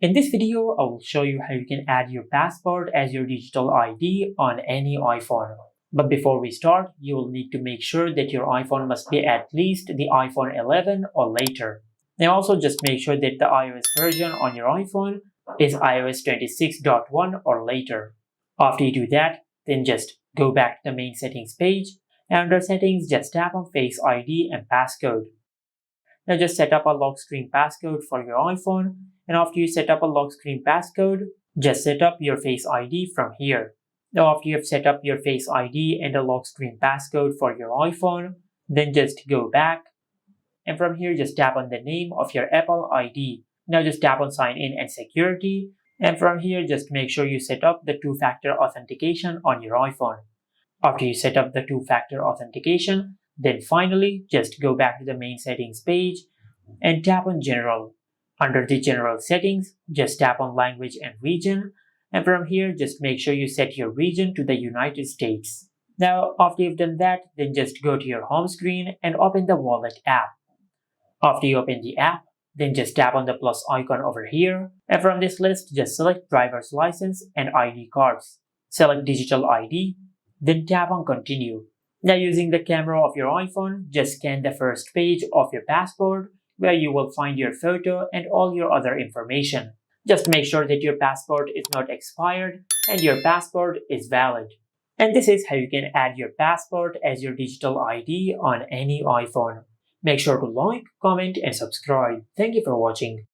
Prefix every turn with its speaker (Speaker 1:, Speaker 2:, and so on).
Speaker 1: In this video, I will show you how you can add your passport as your digital ID on any iPhone. But before we start, you will need to make sure that your iPhone must be at least the iPhone 11 or later. And also just make sure that the iOS version on your iPhone is iOS 26.1 or later. After you do that, then just go back to the main settings page, and under settings just tap on Face ID and Passcode. Now just set up a lock screen passcode for your iPhone, and after you set up a lock screen passcode, just set up your Face ID from here. Now after you have set up your Face ID and the lock screen passcode for your iPhone, then just go back, and from here just tap on the name of your Apple ID. Now just tap on Sign In and Security, and from here just make sure you set up the two-factor authentication on your iPhone. After you set up the two-factor authentication, then finally, just go back to the main settings page and tap on General. Under the General settings, just tap on Language and Region, and from here, just make sure you set your region to the United States. Now, after you've done that, then just go to your home screen and open the Wallet app. After you open the app, then just tap on the plus icon over here, and from this list, just select Driver's License and ID cards. Select Digital ID, then tap on Continue. Now using the camera of your iPhone, just scan the first page of your passport where you will find your photo and all your other information. Just make sure that your passport is not expired and your passport is valid. And this is how you can add your passport as your digital ID on any iPhone. Make sure to like, comment and subscribe. Thank you for watching.